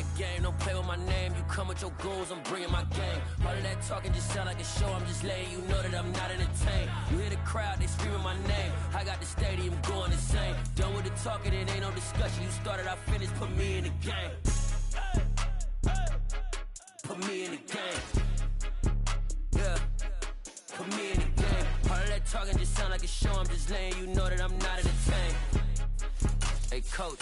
the game, don't play with my name. You come with your goons, I'm bringing my game. All of that talking just sound like a show. I'm just letting you know that I'm not entertained. You hear the crowd, they screaming my name. I got the stadium going insane. Done with the talking, it ain't no discussion. You started, I finished, put me in the game. Put me in the game. Yeah. Put me in the game. All of that talking just sound like a show. I'm just letting you know that I'm not entertained. Hey, coach.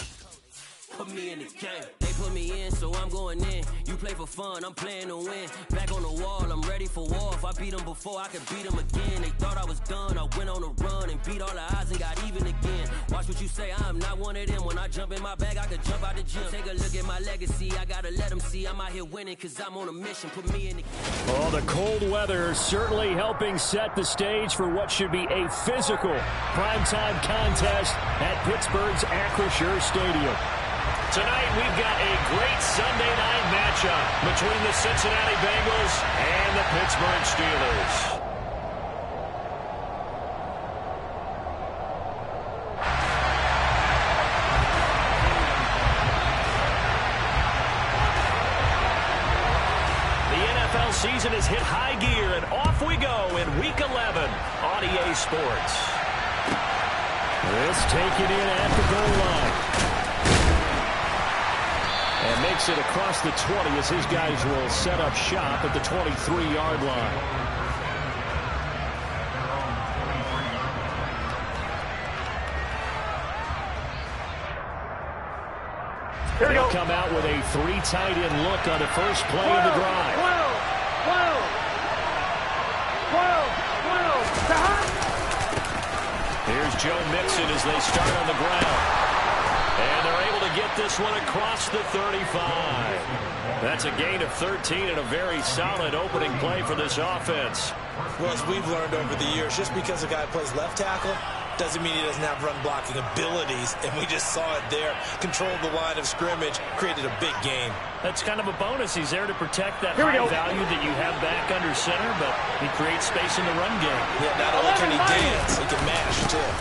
Put me in the game. They put me in, so I'm going in. You play for fun, I'm playing to win. Back on the wall, I'm ready for war. If I beat them before, I could beat them again. They thought I was done, I went on a run and beat all the odds and got even again. Watch what you say, I'm not one of them. When I jump in my bag, I could jump out the gym. Take a look at my legacy, I gotta let them see I'm out here winning, cause I'm on a mission. Put me in the game. Oh, the cold weather certainly helping set the stage for what should be a physical primetime contest at Pittsburgh's Acrisure Stadium. Tonight, we've got a great Sunday night matchup between the Cincinnati Bengals and the Pittsburgh Steelers. The NFL season has hit high gear, and off we go in Week 11 on EA Sports. This taken in at the goal line. And makes it across the 20 as his guys will set up shop at the 23-yard line. They'll come out with a 3 tight end look on the first play of the drive. Here's Joe Mixon as they start on the ground. And they're able to get this one across the 35. That's a gain of 13 and a very solid opening play for this offense. Well, as we've learned over the years, just because a guy plays left tackle doesn't mean he doesn't have run blocking abilities. And we just saw it there. Controlled the line of scrimmage, created a big gain. That's kind of a bonus. He's there to protect that high value that you have back under center, but he creates space in the run game. Yeah, not only can he dance, he can mash too.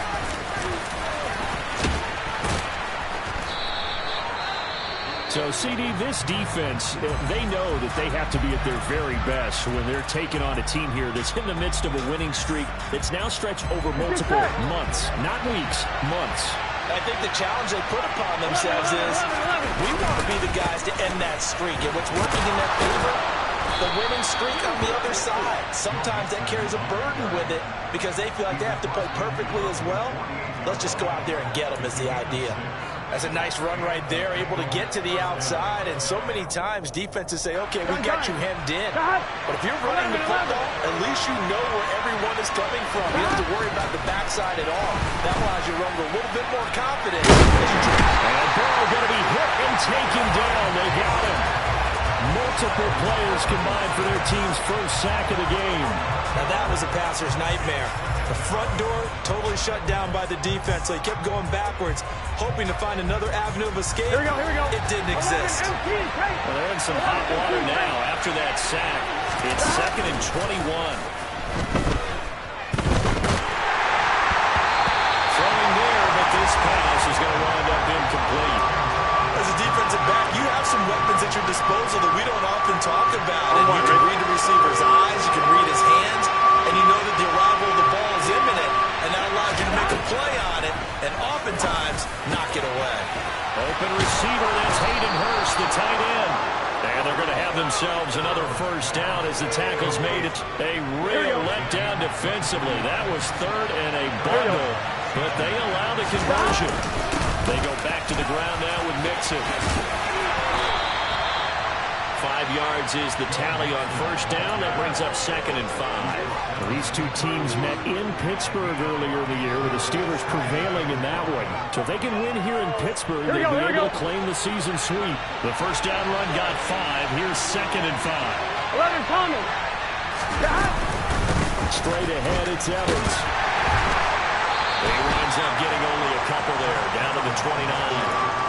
So, CD, this defense, they know that they have to be at their very best when they're taking on a team here that's in the midst of a winning streak that's now stretched over multiple months, not weeks, months. I think the challenge they put upon themselves is we want to be the guys to end that streak. And what's working in their favor, the winning streak on the other side. Sometimes that carries a burden with it because they feel like they have to play perfectly as well. Let's just go out there and get them is the idea. That's a nice run right there, able to get to the outside. And so many times defenses say, okay, we got you hemmed in. But if you're running the football, at least you know where everyone is coming from. You don't have to worry about the backside at all. That allows you to run with a little bit more confidence. And Burrow going to be hit and taken down. They got him. Multiple players combined for their team's first sack of the game. Now that was a passer's nightmare. The front door totally shut down by the defense, so he kept going backwards, hoping to find another avenue of escape. Here we go. It didn't exist. Well, they're in some hot water now after that sack. It's 2nd and 21. Throwing there, but this pass is going to wind up incomplete. As a defensive back, you have some weapons at your disposal that we don't often talk about. And you can read the receiver's eyes, you can read his hands, and you know that the arrival of the ball is imminent, and that allows you to make a play on it, and oftentimes knock it away. Open receiver, that's Hayden Hurst, the tight end. And they're going to have themselves another first down as the tackle's made it a real letdown defensively. That was 3rd and a bundle, but they allow the conversion. They go back to the ground now with Mixon. 5 yards is the tally on first down. That brings up 2nd and 5. These two teams met in Pittsburgh earlier in the year with the Steelers prevailing in that one. So if they can win here in Pittsburgh, they'll be able to claim the season sweep. The first down run got 5. Here's 2nd and 5. 11 coming. Straight ahead, it's Evans. He winds up getting only a couple there, down to the 29.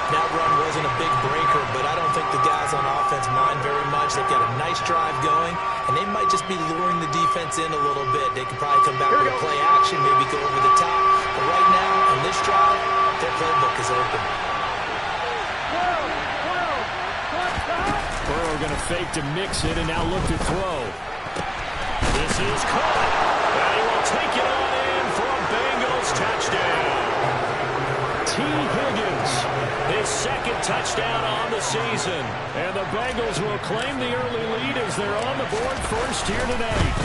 That run wasn't a big breaker, but I don't think the guys on offense mind very much. They've got a nice drive going, and they might just be luring the defense in a little bit. They could probably come back with a play action, maybe go over the top. But right now, on this drive, their playbook is open. they're going to fake to mix it and now look to throw. This is caught. And he will take it on in for a Bengals touchdown. T. Higgins, his second touchdown on the season. And the Bengals will claim the early lead as they're on the board first here tonight.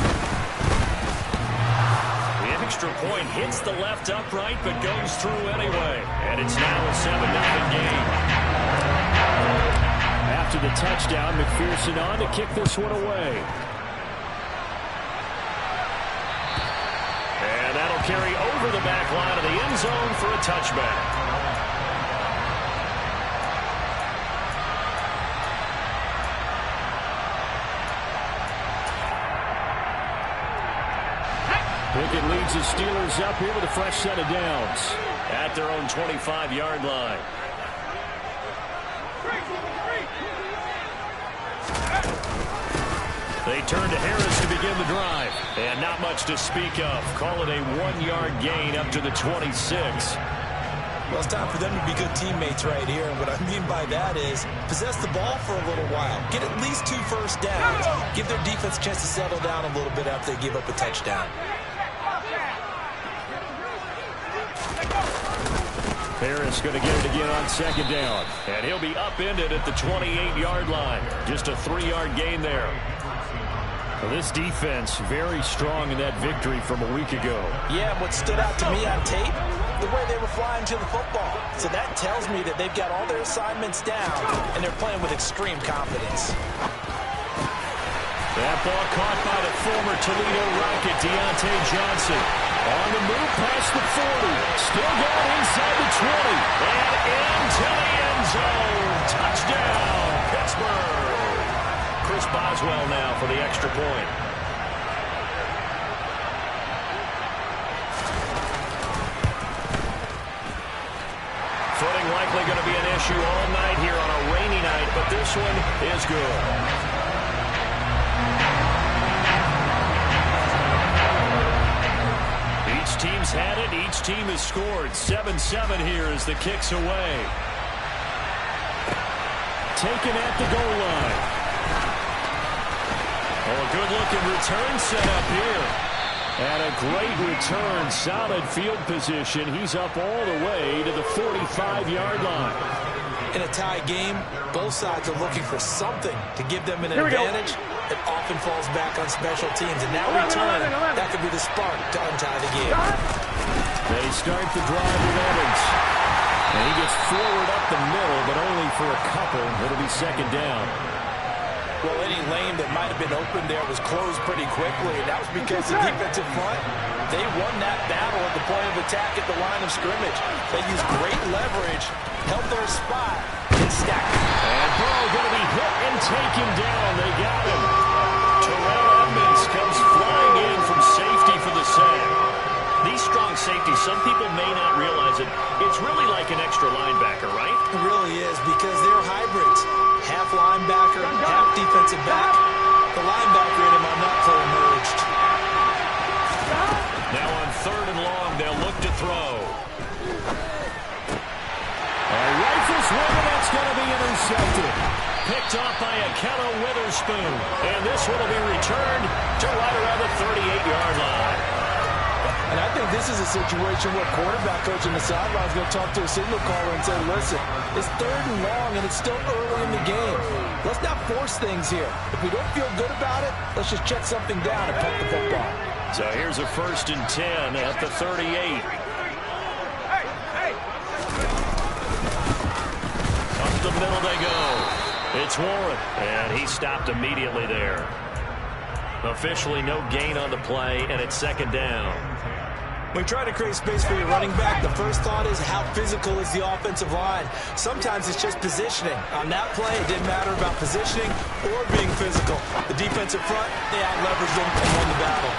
The extra point hits the left upright but goes through anyway. And it's now a 7-0 game. After the touchdown, McPherson on to kick this one away. And that'll carry over the back line of the end zone for a touchback. Pickett leads the Steelers up here with a fresh set of downs at their own 25-yard line. They turn to Harris to begin the drive. And not much to speak of. Call it a 1-yard gain up to the 26. Well, it's time for them to be good teammates right here. And what I mean by that is possess the ball for a little while. Get at least 2 first downs. Give their defense a chance to settle down a little bit after they give up a touchdown. Harris going to get it again on second down. And he'll be upended at the 28-yard line. Just a 3-yard gain there. Well, this defense very strong in that victory from a week ago. Yeah, what stood out to me on tape, the way they were flying to the football. So that tells me that they've got all their assignments down, and they're playing with extreme confidence. That ball caught by the former Toledo Rocket, Deontay Johnson. On the move past the 40. Still going inside the 20. And into the end zone. Touchdown, Pittsburgh. Chris Boswell now for the extra point. Footing likely going to be an issue all night here on a rainy night, but this one is good. Each team's had it. Each team has scored. 7-7 here as the kick's away. Taken at the goal line. Oh, a good-looking return set up here. And a great return. Solid field position. He's up all the way to the 45-yard line. In a tie game, both sides are looking for something to give them an advantage. It often falls back on special teams. And that return, that could be the spark to untie the game. They start the drive with Evans. And he gets forward up the middle, but only for a couple. It'll be second down. Well, any lane that might have been open there was closed pretty quickly. And that was because the defensive front, they won that battle at the point of attack at the line of scrimmage. They used great leverage, held their spot, and stacked it. And Burrow going to be hit and taken down. They got him. Terrell Edmonds comes flying in from safety for the sack. These strong safeties, some people may not realize it. It's really like an extra linebacker, right? It really is, because they're hybrids. Half linebacker, half defensive back. The linebacker in him on that play emerged. Now on 3rd and long, they'll look to throw. Rifles one, that's going to be intercepted. Picked off by Akello Witherspoon. And this one will be returned to right around the 38-yard line. And I think this is a situation where quarterback coach on the sideline is going to talk to a signal caller and say, listen, it's 3rd and long and it's still early in the game. Let's not force things here. If we don't feel good about it, let's just check something down and punt the football. So here's a 1st and 10 at the 38. Up the middle they go. It's Warren, and he stopped immediately there. Officially no gain on the play, and it's 2nd down. When you try to create space for your running back, the first thought is how physical is the offensive line. Sometimes it's just positioning. On that play, it didn't matter about positioning or being physical. The defensive front, they out-leveraged them and won the battle.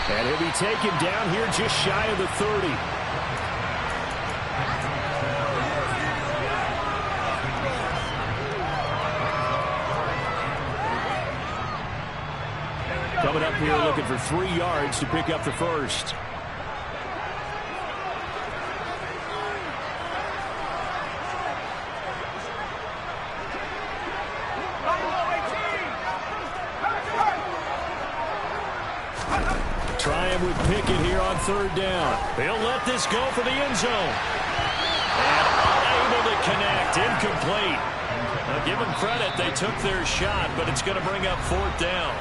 And he'll be taken down here just shy of the 30. Coming up here looking for 3 yards to pick up the first. with Pickett here on third down. They'll let this go for the end zone. And unable to connect. Incomplete. Now, give them credit. They took their shot, but it's going to bring up fourth down.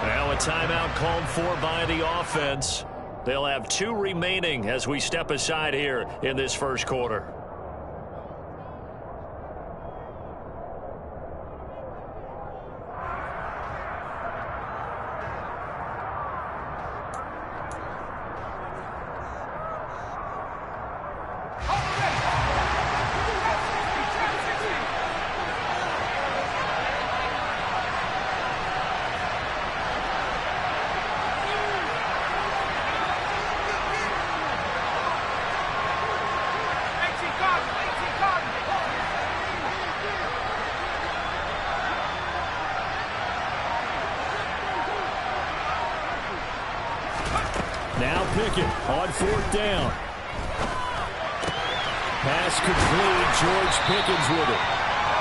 Now a timeout called for by the offense. They'll have 2 remaining as we step aside here in this first quarter. Now Pickett on fourth down. Pass complete. George Pickens with it.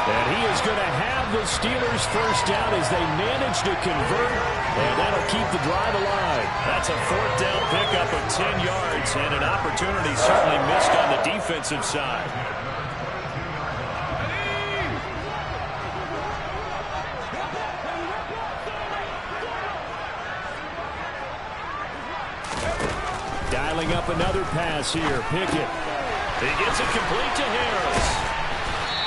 And he is going to have the Steelers first down as they manage to convert. And that'll keep the drive alive. That's a fourth down pickup of 10 yards. And an opportunity certainly missed on the defensive side. Dialing up another pass here. Pickett. He gets it complete to Harris.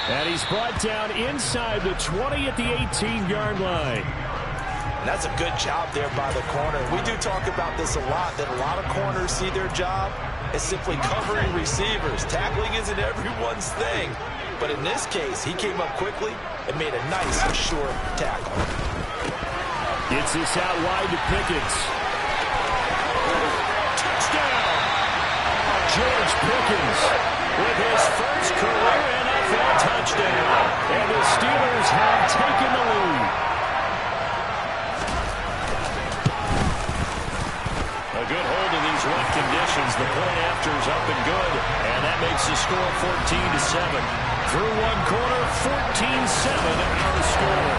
And he's brought down inside the 20 at the 18-yard line. That's a good job there by the corner. We do talk about this a lot, that a lot of corners see their job as simply covering receivers. Tackling isn't everyone's thing. But in this case, he came up quickly and made a nice, short tackle. Gets this out wide to Pickens. George Pickens with his first career NFL touchdown. And the Steelers have taken the lead. A good hold in these rough conditions. The point after is up and good. And that makes the score 14-7. Through one quarter, 14-7 our score.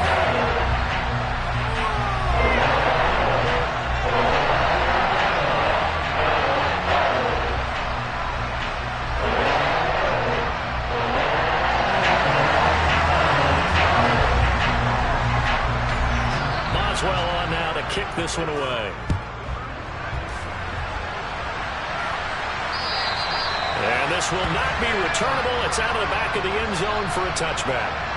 Kick this one away. And this will not be returnable. It's out of the back of the end zone for a touchback.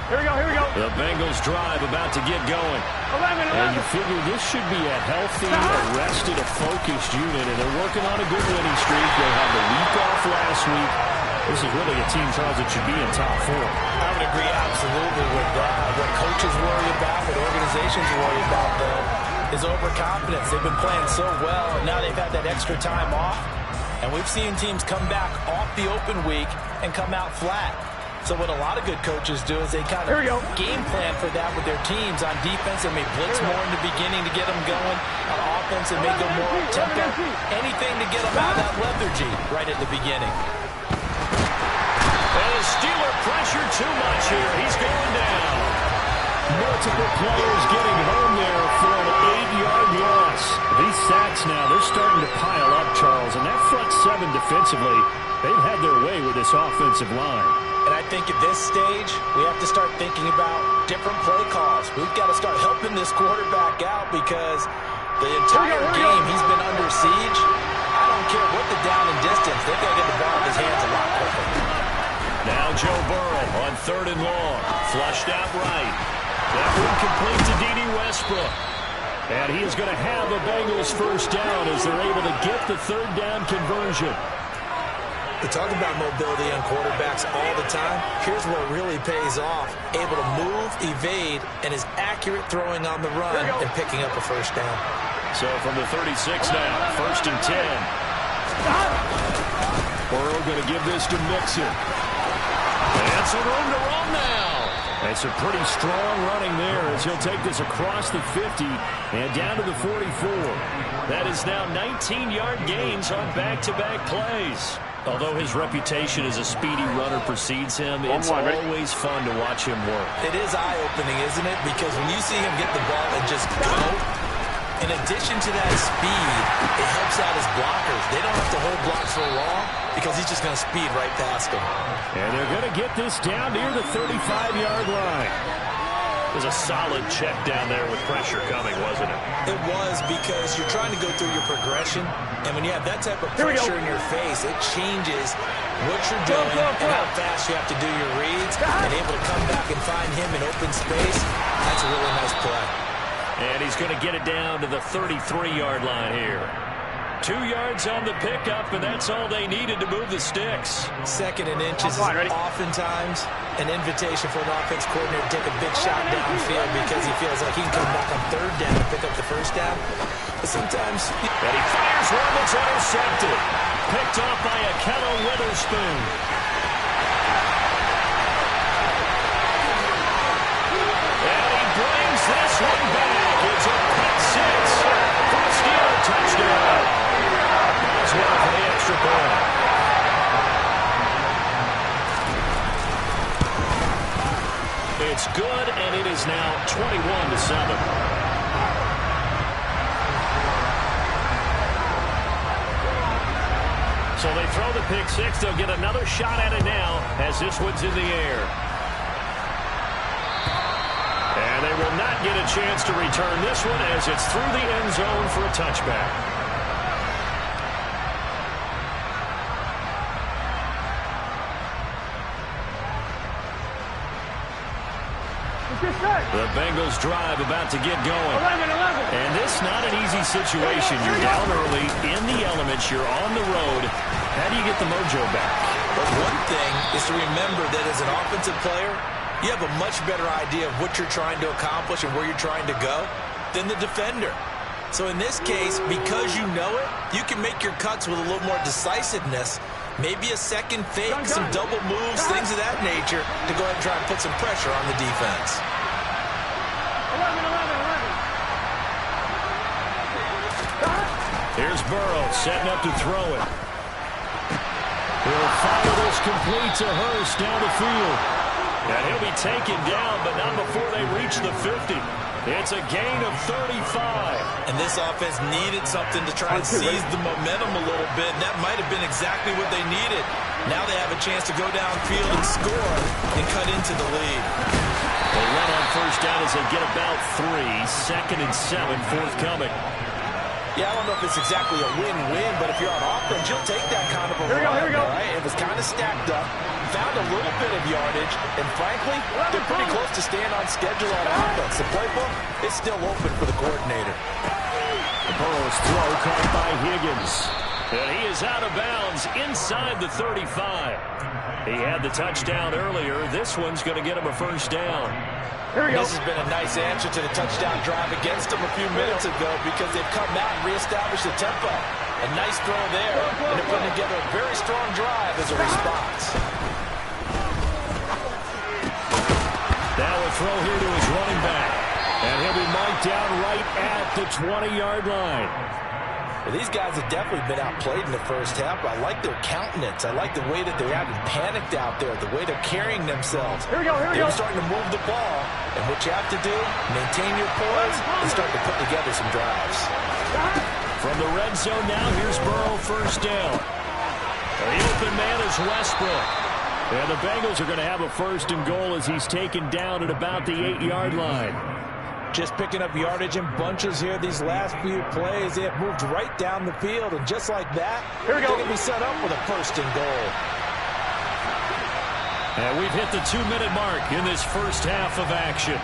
Here we go. The Bengals drive about to get going. 11. And you figure this should be a healthy, rested, a focused unit, and they're working on a good winning streak. They had the week off last week. This is really a team, Charles, that should be in top 4. I would agree absolutely with that. What coaches worry about, what organizations worry about, though, is overconfidence. They've been playing so well, and now they've had that extra time off. And we've seen teams come back off the open week and come out flat. So what a lot of good coaches do is they kind of game plan for that with their teams. On defense, they may blitz more in the beginning to get them going. On offense, they may go more tempo. Anything to get them out of that lethargy right at the beginning. And the Steeler pressure too much here. He's going down. Multiple players getting home there for an 8-yard loss. These sacks now, they're starting to pile up, Charles. And that front 7 defensively, they've had their way with this offensive line. And I think at this stage, we have to start thinking about different play calls. We've got to start helping this quarterback out because the entire game he's been under siege. I don't care what the down and distance. They've got to get the ball in his hands a lot quicker. Now Joe Burrow on 3rd and long. Flushed out right. That one complete to Dede Westbrook. And he is going to have the Bengals first down as they're able to get the 3rd down conversion. We talk about mobility on quarterbacks all the time. Here's where it really pays off. Able to move, evade, and is accurate throwing on the run and picking up a first down. So from the 36 now, 1st and 10. Burrow going to give this to Mixon. And some room to run now. That's a pretty strong running there as he'll take this across the 50 and down to the 44. That is now 19-yard gains on back-to-back plays. Although his reputation as a speedy runner precedes him, it's always fun to watch him work. It is eye-opening, isn't it? Because when you see him get the ball and just go, in addition to that speed, it helps out his blockers. They don't have to hold blocks for long because he's just going to speed right past them. And they're going to get this down near the 35-yard line. It was a solid check down there with pressure coming, wasn't it? It was, because you're trying to go through your progression, and when you have that type of pressure in your face, it changes what you're doing and how fast you have to do your reads, and able to come back and find him in open space. That's a really nice play. And he's going to get it down to the 33-yard line here. 2 yards on the pickup, and that's all they needed to move the sticks. 2nd and inches is oftentimes an invitation for an offense coordinator to take a big shot downfield because he feels like he can come back on 3rd down and pick up the first down. But sometimes... And he fires one that's intercepted. Picked off by Akello Witherspoon. And he brings this one back. It's a pick six. First Steeler touchdown. As well for the extra point. It's good, and it is now 21-7. So they throw the pick six. They'll get another shot at it now as this one's in the air. And they will not get a chance to return this one as it's through the end zone for a touchback. The Bengals drive about to get going. 11. And this not an easy situation. You're down early, in the elements, you're on the road. How do you get the mojo back? But one thing is to remember that as an offensive player, you have a much better idea of what you're trying to accomplish and where you're trying to go than the defender. So in this case, because you know it, you can make your cuts with a little more decisiveness. Maybe a second fake, some double moves, things of that nature to go ahead and try and put some pressure on the defense. 11. Here's Burrow setting up to throw it. He'll fire this complete to Hurst down the field. And he'll be taken down, but not before they reach the 50. It's a gain of 35. And this offense needed something to try and seize the momentum a little bit. And that might have been exactly what they needed. Now they have a chance to go downfield and score and cut into the lead. They run on first down as they get about 3. 2nd and 7 forthcoming. Yeah, I don't know if it's exactly a win-win, but if you're on offense, you'll take that kind of a run. Here we go. Right? It was kind of stacked up, found a little bit of yardage, and frankly, they're pretty close to staying on schedule on offense. The playbook is still open for the coordinator. Burrow's throw caught by Higgins. And he is out of bounds inside the 35. He had the touchdown earlier. This one's going to get him a first down. This has been a nice answer to the touchdown drive against them a few minutes ago because they've come out and reestablished the tempo. A nice throw there, and they're putting together a very strong drive as a response. Now a throw here to his running back. And he'll be marked down right at the 20-yard line. Well, these guys have definitely been outplayed in the first half. I like their countenance. I like the way that they haven't panicked out there, the way they're carrying themselves. Here we go. They're starting to move the ball. And what you have to do, maintain your poise and start to put together some drives. From the red zone now, here's Burrow first down. The open man is Westbrook. And the Bengals are going to have a first and goal as he's taken down at about the 8-yard line. Just picking up yardage in bunches here these last few plays. They have moved right down the field, and just like that, here we go. They're going to be set up with a first and goal. And we've hit the 2-minute mark in this first half of action.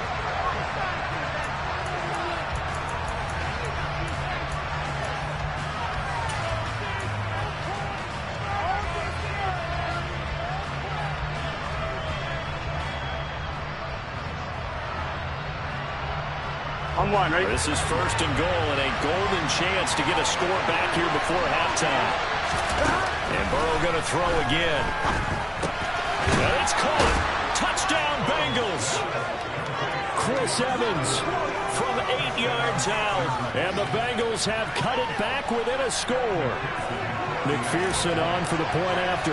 On one, right? This is first and goal and a golden chance to get a score back here before halftime. And Burrow going to throw again. And it's caught. Touchdown, Bengals. Chris Evans from 8 yards out. And the Bengals have cut it back within a score. McPherson on for the point after.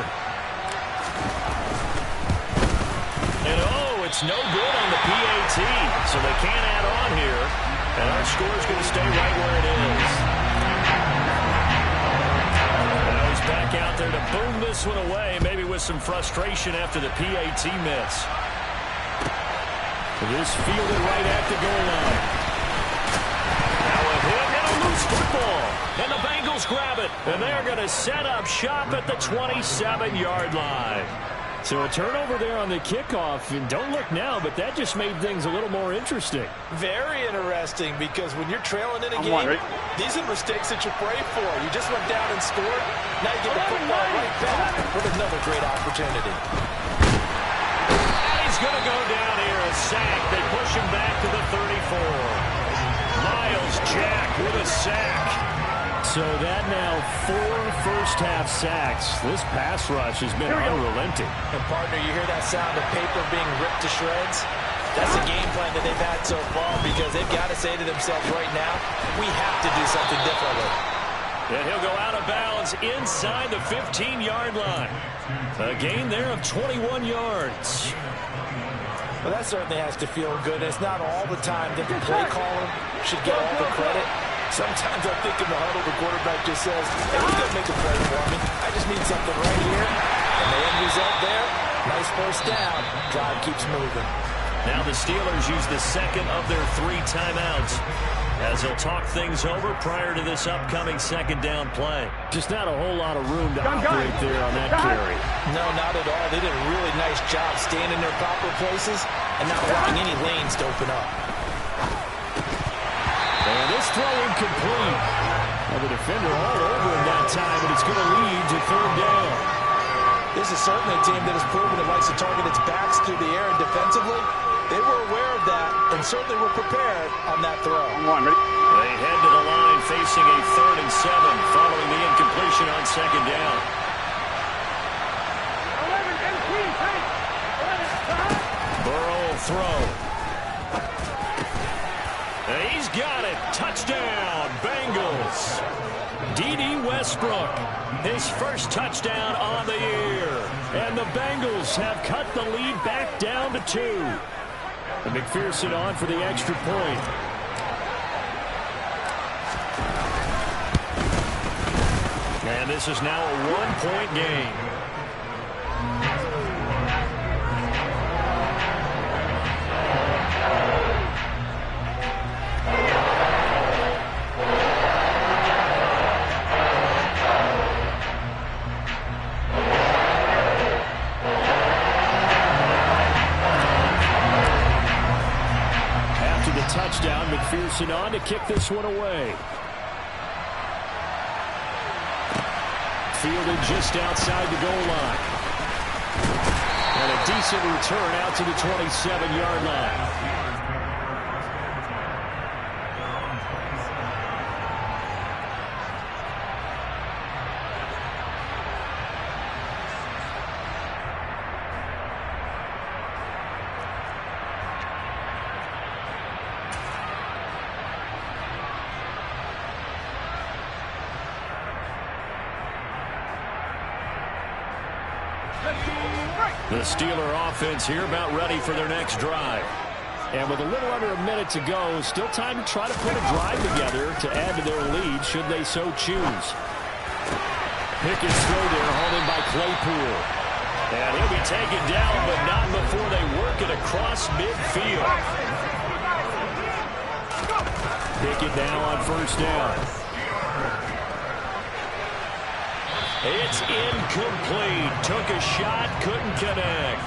And it's no good on the PAT, so they can't add on here. And our score's going to stay right where it is. Now he's back out there to boom this one away, maybe with some frustration after the PAT miss. This fielded right at the goal line. Now a hit and a loose football. And the Bengals grab it. And they're going to set up shop at the 27-yard line. So a turnover there on the kickoff, and don't look now, but that just made things a little more interesting. Very interesting, because when you're trailing in a game, these are mistakes that you pray for. You just went down and scored. Now you get the football right back with another great opportunity. And he's going to go down here, a sack. They push him back to the 34. Myles Jack with a sack. So that now 4 first-half sacks. This pass rush has been unrelenting. And, partner, you hear that sound of paper being ripped to shreds? That's the game plan that they've had so far, because they've got to say to themselves right now, we have to do something differently. And he'll go out of bounds inside the 15-yard line. A gain there of 21 yards. Well, that certainly has to feel good. It's not all the time that the play caller should get all the credit. Sometimes I think in the huddle, the quarterback just says, hey, he's going to make a play for me. I just need something right here. And the end result there, nice first down. Drive keeps moving. Now the Steelers use the second of their 3 timeouts as they'll talk things over prior to this upcoming second down play. Just not a whole lot of room to operate there on that carry. No, not at all. They did a really nice job staying in their proper places and not allowing any lanes to open up. And this throw incomplete. Well, the defender all over him that time, and it's going to lead to third down. This is certainly a team that has proven it likes to target its backs through the air and defensively. They were aware of that and certainly were prepared on that throw. They head to the line facing a 3rd and 7 following the incompletion on second down. Burrow will throw. And he's got it. Touchdown, Bengals. D.D. Westbrook, his first touchdown on the year. And the Bengals have cut the lead back down to 2. And McPherson on for the extra point. And this is now a 1-point game. Touchdown, McPherson on to kick this one away. Fielded just outside the goal line. And a decent return out to the 27-yard line. The Steeler offense here about ready for their next drive. And with a little under a minute to go, still time to try to put a drive together to add to their lead should they so choose. Pickett's throw there, hauled in by Claypool. And he'll be taken down, but not before they work it across midfield. Pickett now on first down. It's incomplete. Took a shot, couldn't connect.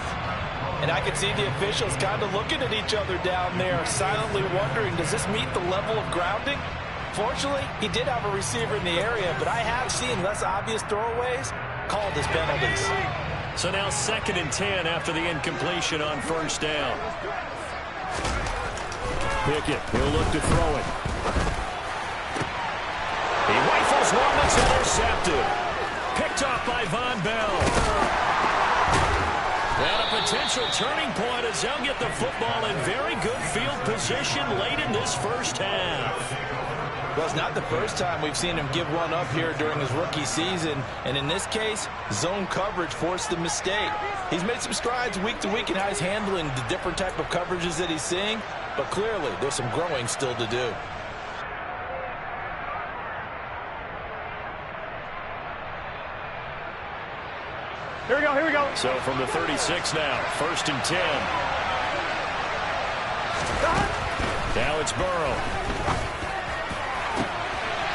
And I could see the officials kind of looking at each other down there, silently wondering, does this meet the level of grounding? Fortunately, he did have a receiver in the area, but I have seen less obvious throwaways called as penalties. So now 2nd and 10 after the incompletion on first down. Pickett, he'll look to throw it. He rifles one that's intercepted. Picked off by Von Bell. And a potential turning point as they'll get the football in very good field position late in this first half. Well, it's not the first time we've seen him give one up here during his rookie season. And in this case, zone coverage forced the mistake. He's made some strides week to week in how he's handling the different type of coverages that he's seeing. But clearly, there's some growing still to do. Here we go, here we go. So from the 36 now, 1st and 10. Now it's Burrow.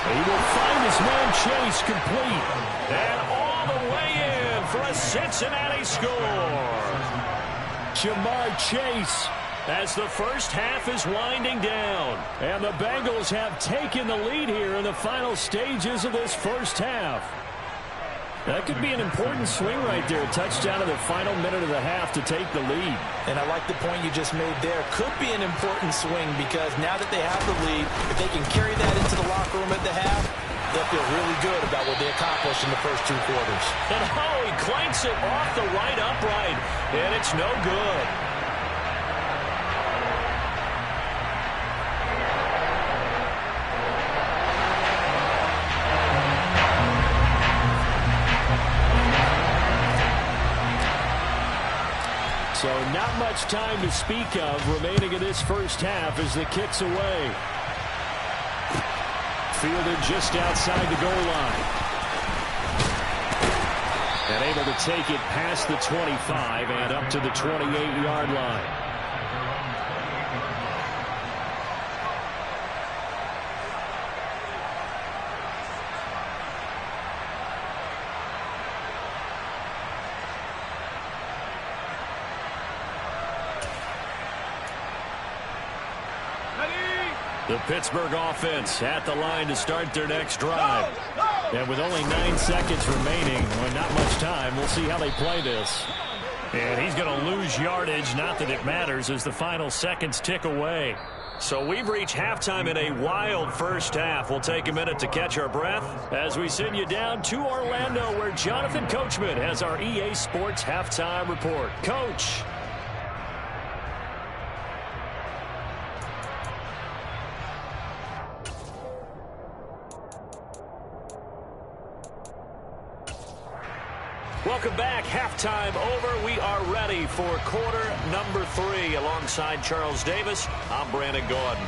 He will find his man Chase complete. And all the way in for a Cincinnati score. Jamar Chase as the first half is winding down. And the Bengals have taken the lead here in the final stages of this first half. That could be an important swing right there. A touchdown in the final minute of the half to take the lead. And I like the point you just made there. Could be an important swing because now that they have the lead, if they can carry that into the locker room at the half, they'll feel really good about what they accomplished in the first 2 quarters. And he clanks it off the right upright, and it's no good. So not much time to speak of remaining in this first half as the kick's away. Fielded just outside the goal line. And able to take it past the 25 and up to the 28-yard line. The Pittsburgh offense at the line to start their next drive. And with only 9 seconds remaining, well, not much time, we'll see how they play this. And he's going to lose yardage, not that it matters, as the final seconds tick away. So we've reached halftime in a wild first half. We'll take a minute to catch our breath as we send you down to Orlando, where Jonathan Coachman has our EA Sports Halftime Report. Coach. Welcome back. Halftime over. We are ready for quarter number 3. Alongside Charles Davis, I'm Brandon Gordon.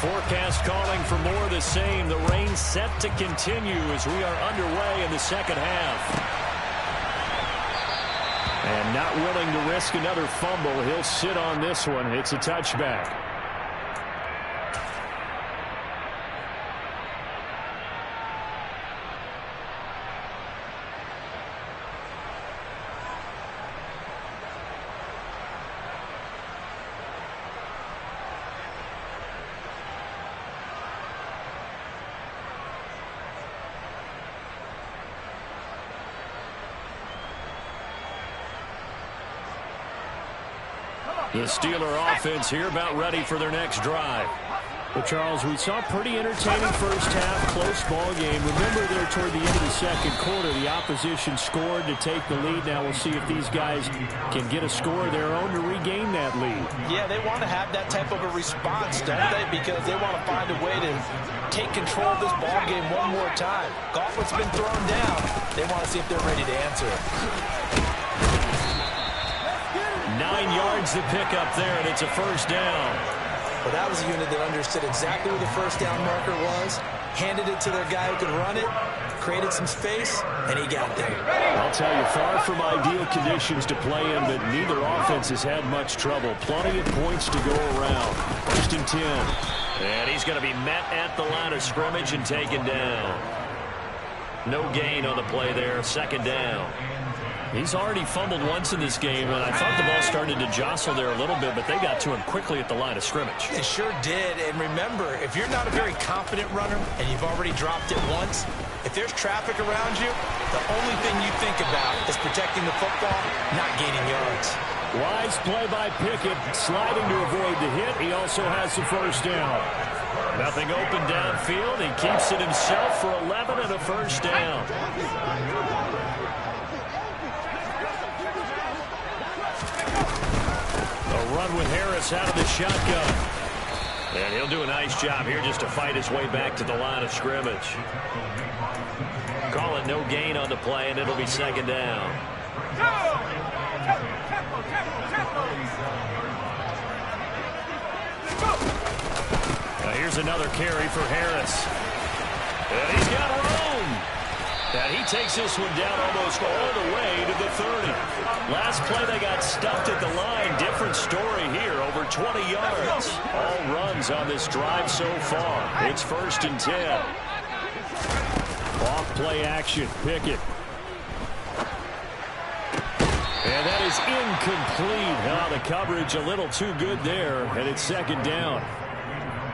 Forecast calling for more of the same. The rain set to continue as we are underway in the second half. And not willing to risk another fumble. He'll sit on this one. It's a touchback. The Steeler offense here about ready for their next drive. Well, Charles, we saw a pretty entertaining first half, close ball game. Remember there toward the end of the second quarter, the opposition scored to take the lead. Now we'll see if these guys can get a score of their own to regain that lead. Yeah, they want to have that type of a response, don't they? Because they want to find a way to take control of this ball game one more time. Gauntlet's been thrown down. They want to see if they're ready to answer it. 9 yards to pick up there, and it's a first down. Well, that was a unit that understood exactly where the first down marker was, handed it to their guy who could run it, created some space, and he got there. I'll tell you, far from ideal conditions to play in, but neither offense has had much trouble. Plenty of points to go around. 1st and 10. And he's going to be met at the line of scrimmage and taken down. No gain on the play there, second down. He's already fumbled once in this game, and I thought the ball started to jostle there a little bit, but they got to him quickly at the line of scrimmage. They sure did, and remember, if you're not a very confident runner and you've already dropped it once, if there's traffic around you, the only thing you think about is protecting the football, not gaining yards. Wise play by Pickett, sliding to avoid the hit. He also has the first down. Nothing open downfield. He keeps it himself for 11 and a first down. A run with Harris out of the shotgun. And he'll do a nice job here just to fight his way back to the line of scrimmage. Call it no gain on the play, and it'll be second down. Now here's another carry for Harris. And he's got room. And he takes this one down almost all the way to the 30. Last play they got stuffed at the line. Different story here, over 20 yards. All runs on this drive so far. It's 1st and 10. Off play action, Pickett. And that is incomplete. Now the coverage a little too good there, and it's second down.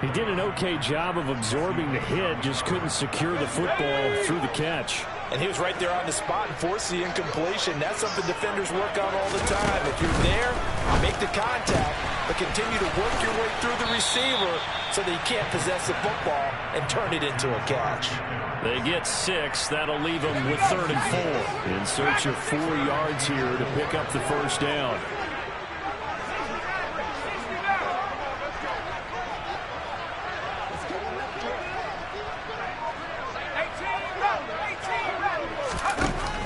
He did an okay job of absorbing the hit, just couldn't secure the football through the catch. And he was right there on the spot and forced the incompletion. That's something defenders work on all the time. If you're there, make the contact, but continue to work your way through the receiver so that you can't possess the football and turn it into a catch. They get 6. That'll leave them with 3rd and 4. In search of 4 yards here to pick up the first down.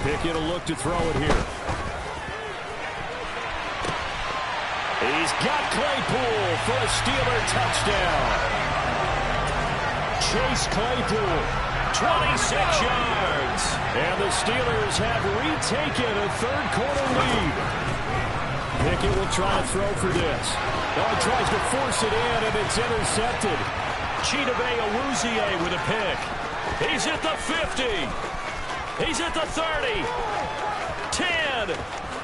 Pickett will look to throw it here. He's got Claypool for a Steeler touchdown. Chase Claypool, 26 yards. And the Steelers have retaken a third-quarter lead. Pickett will try to throw for this. Oh, he tries to force it in, and it's intercepted. Chidobe Awuzie with a pick. He's at the 50. He's at the 30, 10,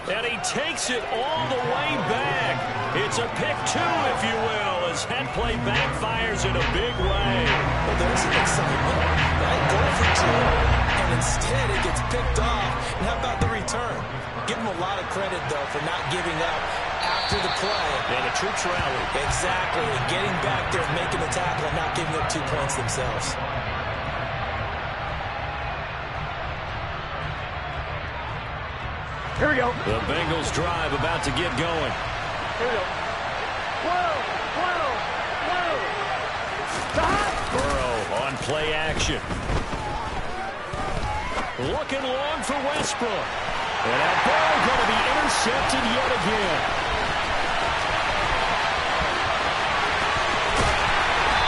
and he takes it all the way back. It's a pick 2, if you will, as that play backfires in a big way. Well, there's an excitement, right? Go for 2, and instead it gets picked off. And how about the return? Give him a lot of credit, though, for not giving up after the play. And the troops rally. Exactly, and getting back there, making the tackle, and not giving up 2 points themselves. Here we go. The Bengals drive about to get going. Here we go. Burrow on play action. Looking long for Westbrook. And that ball going to be intercepted yet again.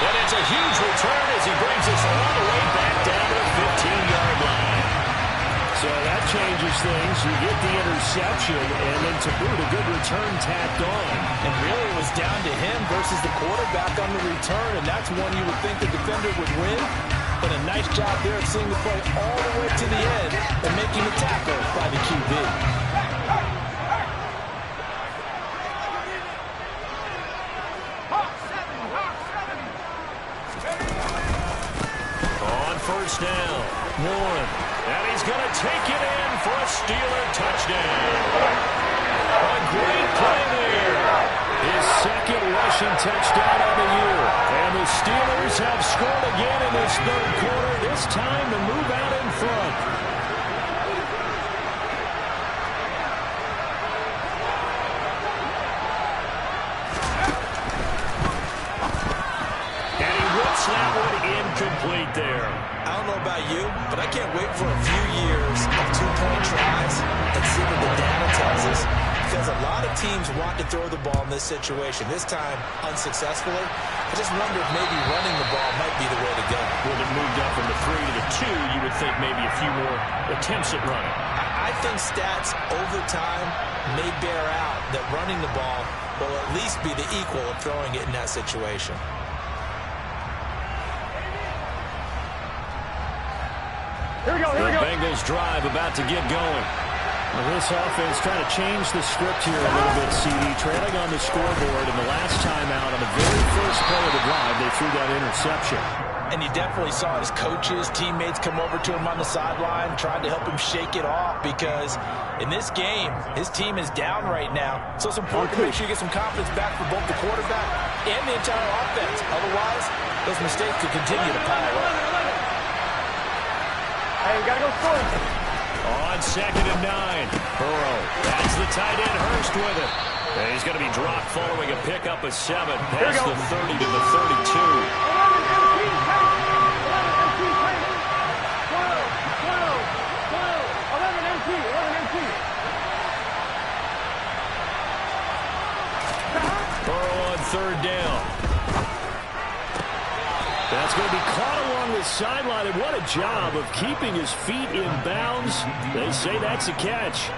And it's a huge return as he brings us all the way back down to the 15-yard line. So that changes things. You get the interception, and then to boot, a good return tacked on. And really it was down to him versus the quarterback on the return, and that's one you would think the defender would win. But a nice job there of seeing the play all the way to the end and making the tackle by the QB. On first down, Warren. And he's going to take it in for a Steeler touchdown. A great play there. His second rushing touchdown of the year. And the Steelers have scored again in this third quarter, this time to move out in front. And he whips that one incomplete there. I don't know about you, but I can't wait for a few years of 2-point tries and see what the data tells us. Because a lot of teams want to throw the ball in this situation. This time, unsuccessfully. I just wonder if maybe running the ball might be the way to go. With it moved up from the 3 to the 2, you would think maybe a few more attempts at running. I think stats over time may bear out that running the ball will at least be the equal of throwing it in that situation. Here we go. The Bengals drive about to get going. Well, this offense trying to change the script here a little bit, CD. Trailing on the scoreboard, and the last time out on the very first play of the drive, they threw that interception. And you definitely saw his coaches, teammates come over to him on the sideline, trying to help him shake it off, because in this game, his team is down right now. So it's important to make sure you get some confidence back for both the quarterback and the entire offense. Otherwise, those mistakes could continue to pile up. Hey, we got to go score. On 2nd and 9, Burrow. That's the tight end, Hurst with it. And he's going to be dropped following a pickup of 7 past the 30 to the 32. 3rd down. That's going to be caught along the sideline, and what a job of keeping his feet in bounds. They say that's a catch.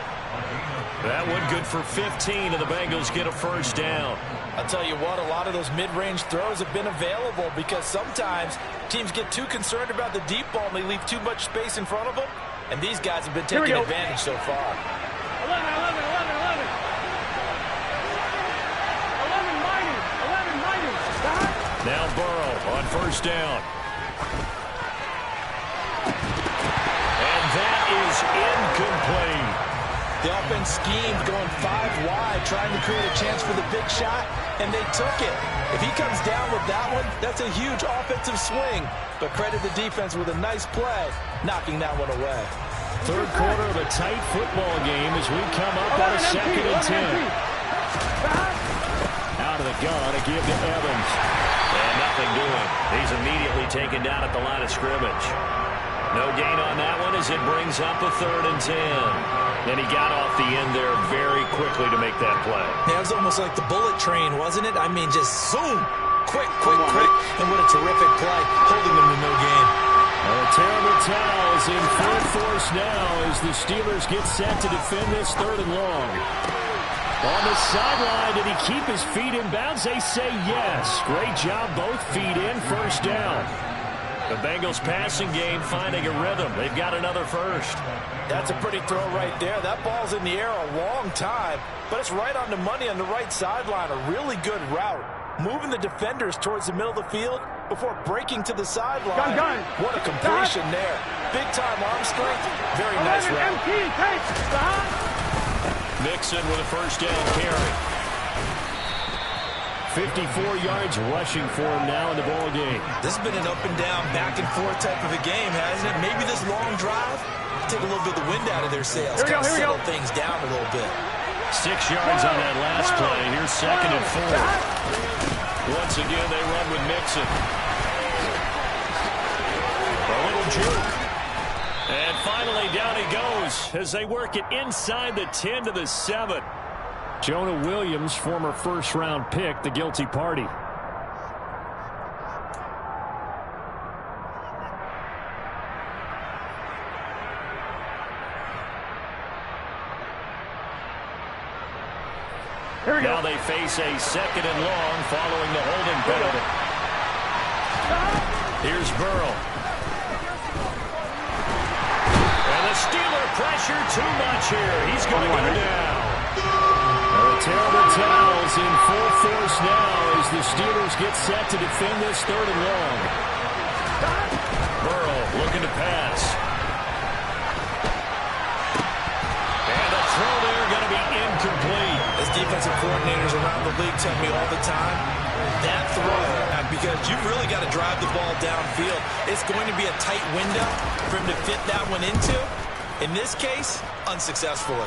That one good for 15, and the Bengals get a 1st down. I'll tell you what, a lot of those mid-range throws have been available because sometimes teams get too concerned about the deep ball and they leave too much space in front of them, and these guys have been taking advantage so far. 11. Now Burrow on 1st down. And that is incomplete. The offense schemed going 5 wide, trying to create a chance for the big shot, and they took it. If he comes down with that one, that's a huge offensive swing. But credit the defense with a nice play, knocking that one away. 3rd quarter of a tight football game as we come up on a 2nd and 10. Out of the gun, a give to Evans. And nothing doing. He's immediately taken down at the line of scrimmage. No gain on that one as it brings up a 3rd and 10. And he got off the end there very quickly to make that play. Yeah, it was almost like the bullet train, wasn't it? I mean, just zoom. Quick. And what a terrific play, holding them to no gain. Terrible towels in full force now as the Steelers get set to defend this 3rd and long. On the sideline, did he keep his feet in bounds? They say yes. Great job, both feet in, 1st down. The Bengals passing game finding a rhythm. They've got another 1st. That's a pretty throw right there. That ball's in the air a long time, but it's right on the money on the right sideline. A really good route. Moving the defenders towards the middle of the field before breaking to the sideline. What a completion there. Big-time arm strength. Very nice route. Mixon with a 1st down carry. 54 yards rushing for him now in the ball game. This has been an up and down, back and forth type of a game, hasn't it? Maybe this long drive take a little bit of the wind out of their sails, kind of settle things down a little bit. 6 yards on that last play. Here's 2nd and 4. Once again, they run with Mixon. A little juke. And finally, down he goes as they work it inside the 10 to the 7. Jonah Williams, former 1st-round pick, the guilty party. Now they face a 2nd and long following the holding penalty. Here's Burrow. Steeler pressure too much here. He's going to go down. Terrible towels in full force now as the Steelers get set to defend this 3rd and long. Burrow looking to pass. And the throw there going to be incomplete. As defensive coordinators around the league tell me all the time, that throw, because you've really got to drive the ball downfield. It's going to be a tight window for him to fit that one into. In this case, unsuccessfully.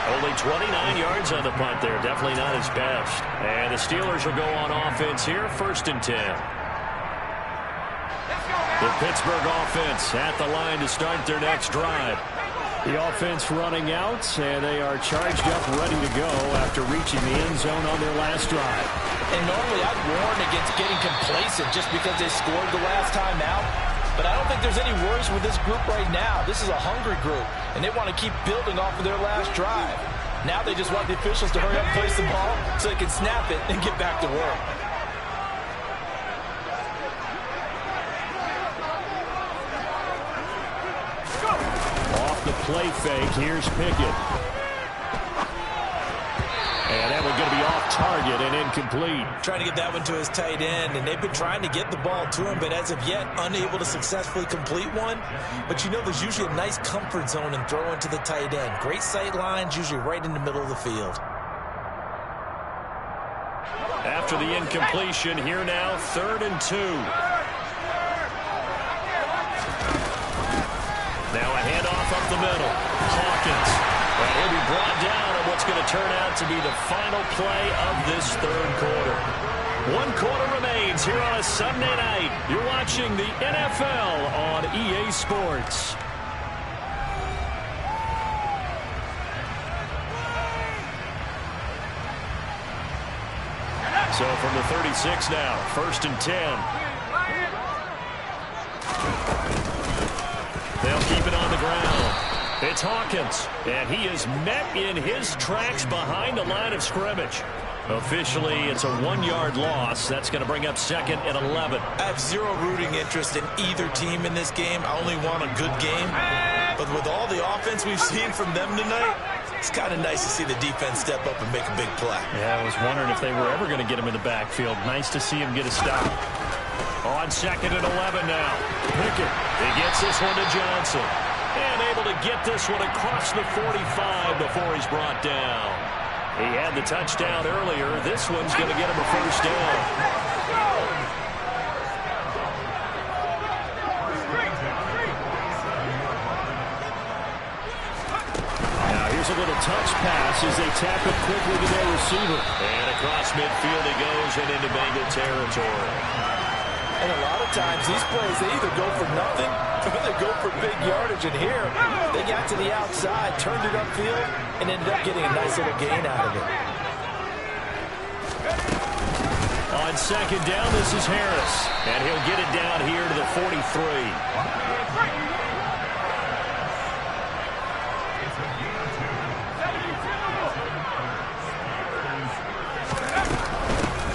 Only 29 yards on the punt there. Definitely not his best. And the Steelers will go on offense here, 1st and 10. The Pittsburgh offense at the line to start their next drive. The offense running out, and they are charged up, ready to go after reaching the end zone on their last drive. And normally I'd warn against getting complacent just because they scored the last time out. But I don't think there's any worries with this group right now. This is a hungry group, and they want to keep building off of their last drive. Now they just want the officials to hurry up, place the ball, so they can snap it and get back to work. play fake. Here's Pickett. And that one's going to be off target and incomplete. Trying to get that one to his tight end, and they've been trying to get the ball to him, but as of yet, unable to successfully complete one. But you know there's usually a nice comfort zone in throwing to the tight end. Great sight lines, usually right in the middle of the field. After the incompletion, here now, 3rd and 2. Now a handoff up the middle. Hawkins. And he'll be brought down on what's going to turn out to be the final play of this 3rd quarter. 1 quarter remains here on a Sunday night. You're watching the NFL on EA Sports. So from the 36 now, 1st and 10. They'll keep it on the ground. It's Hawkins, and he is met in his tracks behind the line of scrimmage. Officially, it's a 1-yard loss. That's going to bring up 2nd and 11. I have zero rooting interest in either team in this game. I only want a good game. But with all the offense we've seen from them tonight, it's kind of nice to see the defense step up and make a big play. Yeah, I was wondering if they were ever going to get him in the backfield. Nice to see him get a stop. On 2nd and 11 now. Pickett, he gets this one to Johnson. And able to get this one across the 45 before he's brought down. He had the touchdown earlier. This one's going to get him a 1st down. Now here's a little touch pass as they tap it quickly to their receiver. And across midfield he goes and into Bengal territory. And a lot of times these plays, they either go for nothing or they go for big yardage. And here, they got to the outside, turned it upfield, and ended up getting a nice little gain out of it. On 2nd down, this is Harris. And he'll get it down here to the 43.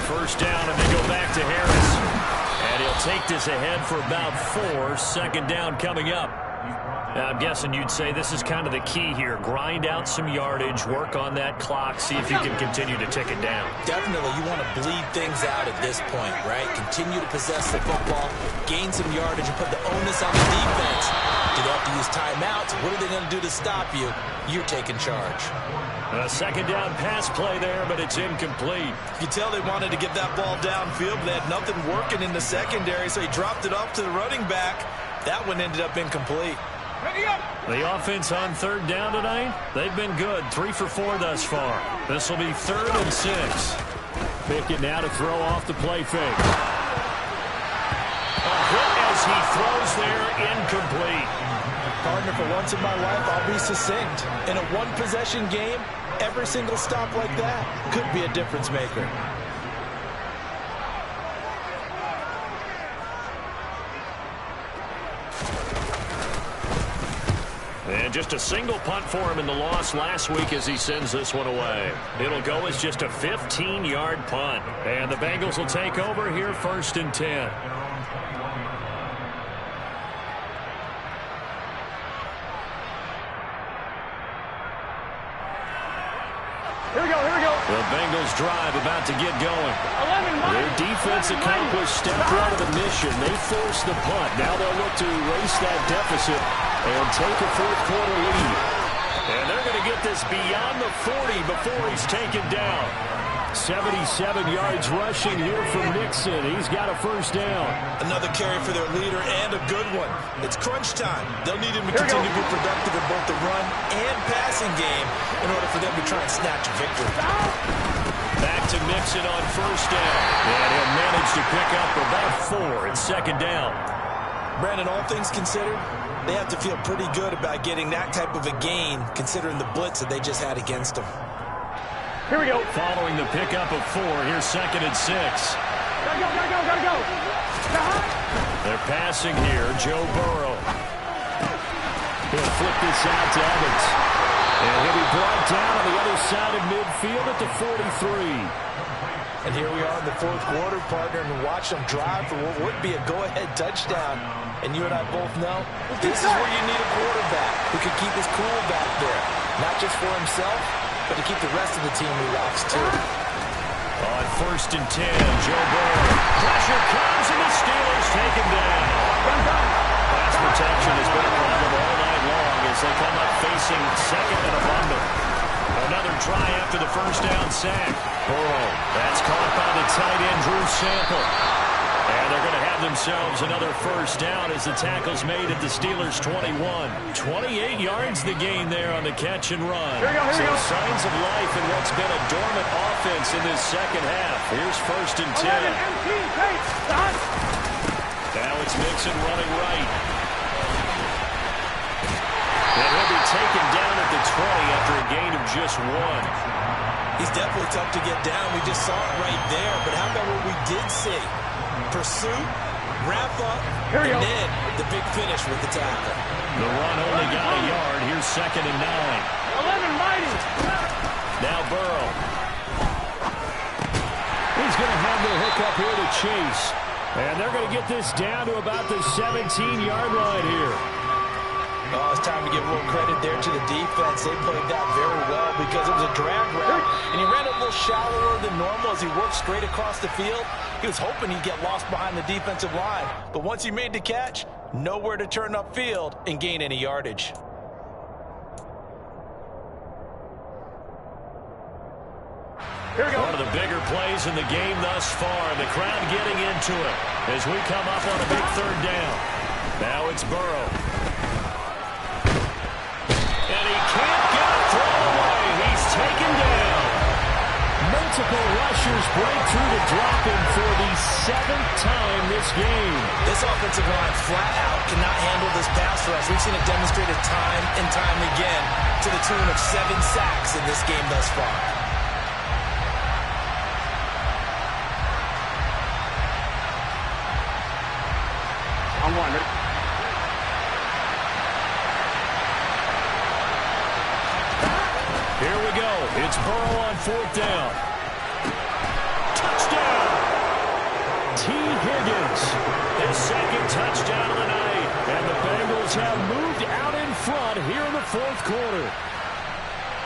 First down, and they go back to Harris. And he'll take this ahead for about 4. 2nd down coming up. Now, I'm guessing you'd say this is kind of the key here. Grind out some yardage, work on that clock, see if you can continue to tick it down. Definitely, you want to bleed things out at this point, right? Continue to possess the football, gain some yardage, and put the onus on the defense. Do they have to use timeouts? What are they going to do to stop you? You're taking charge. A 2nd down pass play there, but it's incomplete. You tell they wanted to get that ball downfield, but they had nothing working in the secondary, so he dropped it off to the running back. That one ended up incomplete. The offense on 3rd down tonight, they've been good. 3 for 4 thus far. This will be 3rd and 6. Pickett now to throw off the play fake. A hit as he throws there, incomplete. Partner, for once in my life, I'll be succinct. In a one-possession game, every single stop like that could be a difference maker. And just a single punt for him in the loss last week as he sends this one away. It'll go as just a 15-yard punt. And the Bengals will take over here 1st and 10. Here we go, here we go. The Bengals drive about to get going. Their defense accomplished step 1 of the mission. They forced the punt. Now they'll look to erase that deficit and take a 4th quarter lead. And they're going to get this beyond the 40 before he's taken down. 77 yards rushing here from Nixon. He's got a 1st down. Another carry for their leader and a good one. It's crunch time. They'll need him to continue to be productive in both the run and passing game in order for them to try and snatch a victory. Back to Mixon on 1st down. And he'll manage to pick up about 4 at 2nd down. Brandon, all things considered, they have to feel pretty good about getting that type of a gain considering the blitz that they just had against them. Here we go. Following the pickup of 4, here's 2nd and 6. Gotta go, gotta go, gotta go. They're passing here. Joe Burrow. He'll flip this out to Evans. And he'll be brought down on the other side of midfield at the 43. And here we are in the fourth quarter, partner, and watch them drive for what would be a go-ahead touchdown. And you and I both know this is where you need a quarterback who can keep his cool back there. Not just for himself, but to keep the rest of the team relaxed, too. On 1st and 10, Joe Burrow. Pressure comes, and the Steelers take him down. Pass protection has been a problem all night long as they come up facing second and a bundle. Another try after the first down sack. Burrow, that's caught by the tight end, Drew Sample. And they're going to have themselves another first down as the tackle's made at the Steelers' 21. 28 yards the gain there on the catch and run. Here we go. Signs of life in what's been a dormant offense in this second half. Here's 1st and 10. Now it's Mixon running right. And he'll be taken down at the 20 after a gain of just 1. He's definitely tough to get down. We just saw it right there. But how about what we did see? Pursuit, wrap up, and then the big finish with the tackle. The run only got a yard. Here's 2nd and 9. 11 mighty. Now Burrow. He's going to have the hookup here to Chase. And they're going to get this down to about the 17-yard line here. Oh, it's time to give a little credit there to the defense. They played that very well because it was a drag route, and he ran a little shallower than normal as he worked straight across the field. He was hoping he'd get lost behind the defensive line, but once he made the catch, nowhere to turn upfield and gain any yardage. One of the bigger plays in the game thus far, and the crowd getting into it as we come up on a big 3rd down. Now it's Burrow. And he can't get a throw away. He's taken down. Multiple rushers break through to drop him for the 7th time this game. This offensive line flat out cannot handle this pass rush. We've seen it demonstrated time and time again to the tune of 7 sacks in this game thus far. I'm one. Here we go. It's Burrow on 4th down. Touchdown! T. Higgins. His 2nd touchdown of the night. And the Bengals have moved out in front here in the 4th quarter.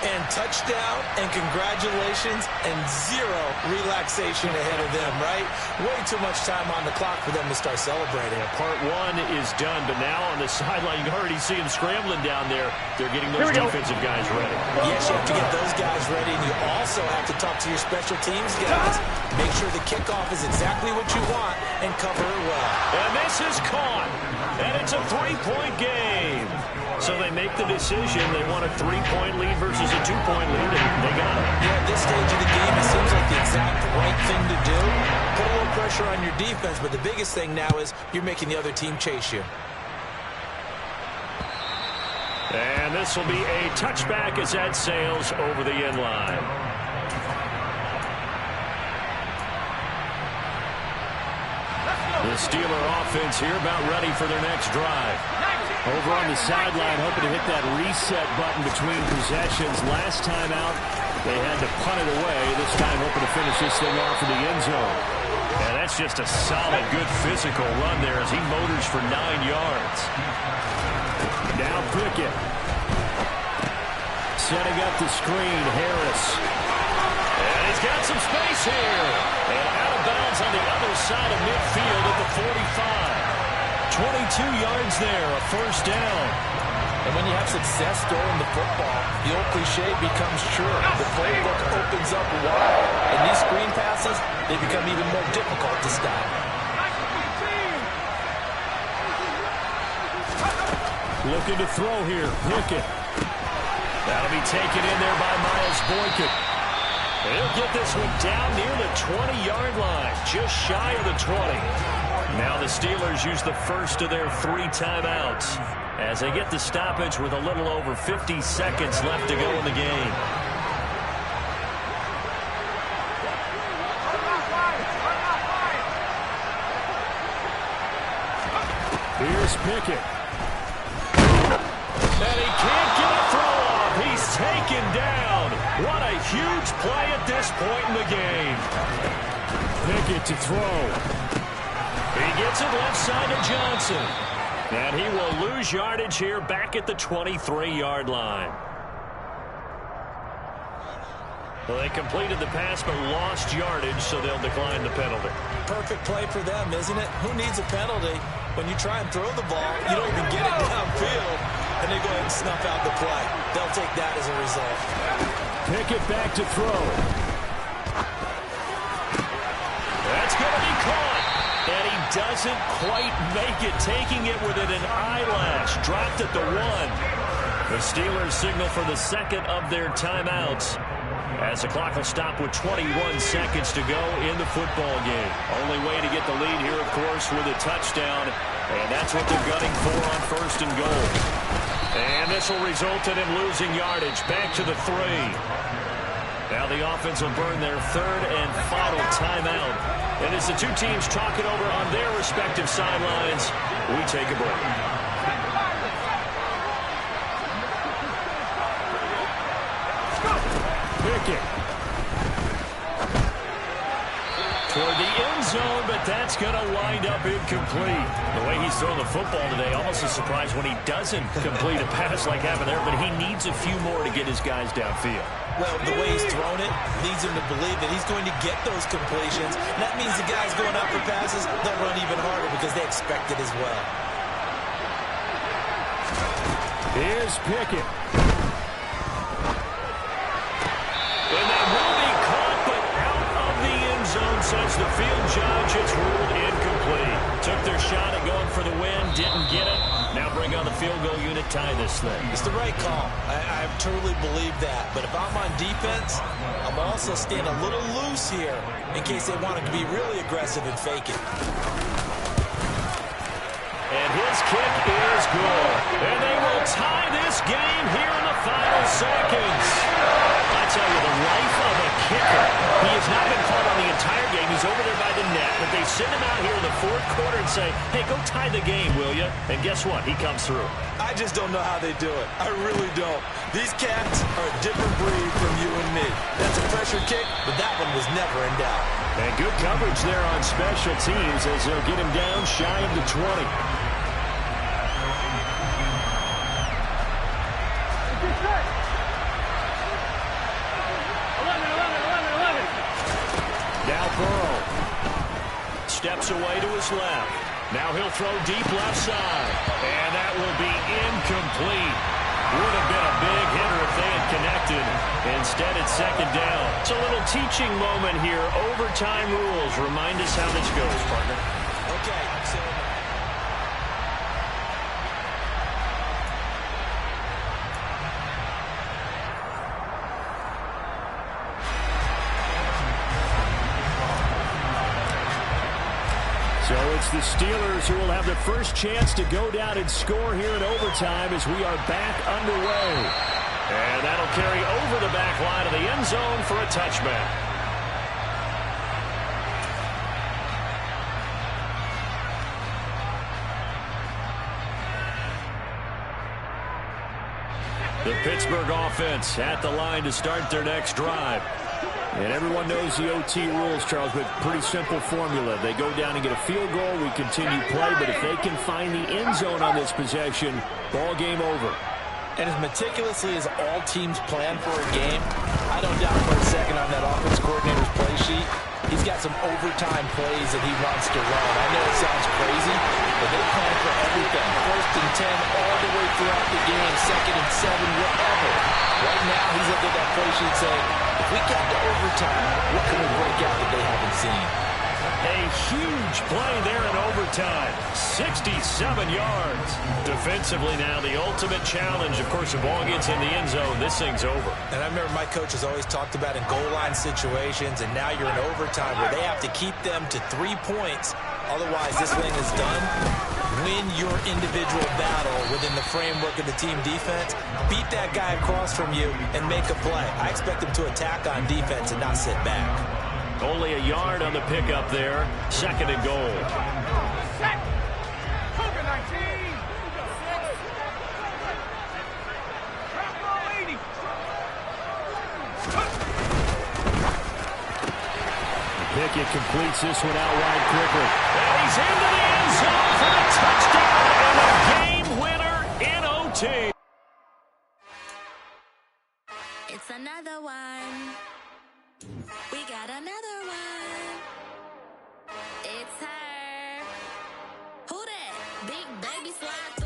And touchdown and congratulations and 0 relaxation ahead of them, right? Way too much time on the clock for them to start celebrating. Part 1 is done, but now on the sideline, you can already see them scrambling down there. They're getting those defensive guys ready. Yes, you have to get those guys ready, and you also have to talk to your special teams guys. Make sure the kickoff is exactly what you want and cover it well. And this is caught, and it's a 3-point game. So they make the decision. They want a 3-point lead versus a 2-point lead, and they got it. Yeah, at this stage of the game, it seems like the exact right thing to do. Put a little pressure on your defense, but the biggest thing now is you're making the other team chase you. And this will be a touchback as that sails over the end line. The Steeler offense here about ready for their next drive. Over on the sideline, hoping to hit that reset button between possessions. Last time out, they had to punt it away. This time hoping to finish this thing off in the end zone. And that's just a solid, good physical run there as he motors for 9 yards. Now Pickett. Setting up the screen, Harris. And he's got some space here. And out of bounds on the other side of midfield at the 45. 22 yards there, a first down. And when you have success throwing the football, the old cliche becomes true. The playbook opens up wide. And these screen passes, they become even more difficult to stop. Looking to throw here, Pickett. That'll be taken in there by Miles Boykin. He'll get this one down near the 20-yard line, just shy of the 20. Now the Steelers use the first of their 3 timeouts as they get the stoppage with a little over 50 seconds left to go in the game. Here's Pickett. And he can't get a throw off. He's taken down. What a huge play at this point in the game. Pickett to throw. He gets it left side to Johnson. And he will lose yardage here back at the 23-yard line. Well, they completed the pass but lost yardage, so they'll decline the penalty. Perfect play for them, isn't it? Who needs a penalty? When you try and throw the ball, you don't even get it downfield, and they go ahead and snuff out the play. They'll take that as a result. Pickett back to throw. That's going to be caught. And he doesn't quite make it, taking it within an eyelash. Dropped at the 1. The Steelers signal for the second of their timeouts, as the clock will stop with 21 seconds to go in the football game. Only way to get the lead here, of course, with a touchdown. And that's what they're gunning for on 1st and goal. And this will result in him losing yardage. Back to the 3. Now the offense will burn their 3rd and final timeout. And as the two teams talk it over on their respective sidelines, we take a break. Pickett toward the end zone, but that's going to wind up incomplete. The way he's throwing the football today, almost a surprise when he doesn't complete a pass like happened there, but he needs a few more to get his guys downfield. Well, the way he's thrown it leads him to believe that he's going to get those completions. And that means the guys going up for passes, they'll run even harder because they expect it as well. Here's Pickett. And that will be caught, but out of the end zone, says the field judge. It's ruled incomplete. Took their shot at going for the win, didn't get it. Now bring on the field goal unit, tie this thing. It's the right call. I truly believe that. But if I'm on defense, I'm also staying a little loose here in case they want to be really aggressive and fake it. And his kick is good. And they will tie this game here in the final seconds. I tell you, the life of a kicker. He has not been called on the entire game. He's over there by the net. But they send him out here in the 4th quarter and say, hey, go tie the game, will you? And guess what? He comes through. I just don't know how they do it. I really don't. These cats are a different breed from you and me. That's a pressure kick, but that one was never in doubt. And good coverage there on special teams as they'll get him down shy of the 20. Now Burrow steps away to his left. Now he'll throw deep left side. And that will be incomplete. Would have been a big hitter if they had connected. Instead, it's 2nd down. It's a little teaching moment here. Overtime rules. Remind us how this goes, partner. Okay, so So it's the Steelers who will have the first chance to go down and score here in overtime as we are back underway. And that'll carry over the back line of the end zone for a touchback. The Pittsburgh offense at the line to start their next drive. And everyone knows the OT rules, Charles, but pretty simple formula. They go down and get a field goal, we continue play, but if they can find the end zone on this possession, ball game over. And as meticulously as all teams plan for a game, I don't doubt for a second on that offense coordinator's play sheet, he's got some overtime plays that he wants to run. I know it sounds crazy, but they plan for everything. 1st and 10 all the way throughout the game, 2nd and 7, whatever. Right now, he's looking at that play sheet saying, if we get to overtime, what can we break out that they haven't seen? A huge play there in overtime. 67 yards. Defensively now, the ultimate challenge. Of course, the ball gets in the end zone. This thing's over. And I remember my coach has always talked about in goal line situations, and now you're in overtime where they have to keep them to 3 points. Otherwise, this thing is done. Win your individual battle within the framework of the team defense. Beat that guy across from you and make a play. I expect them to attack on defense and not sit back. Only a yard on the pickup there. 2nd and goal. Pickett completes this one out wide quickly. And he's into the end zone for the touchdown and a game winner in OT. It's another one. We got another one. It's her. Who that? Big baby slide.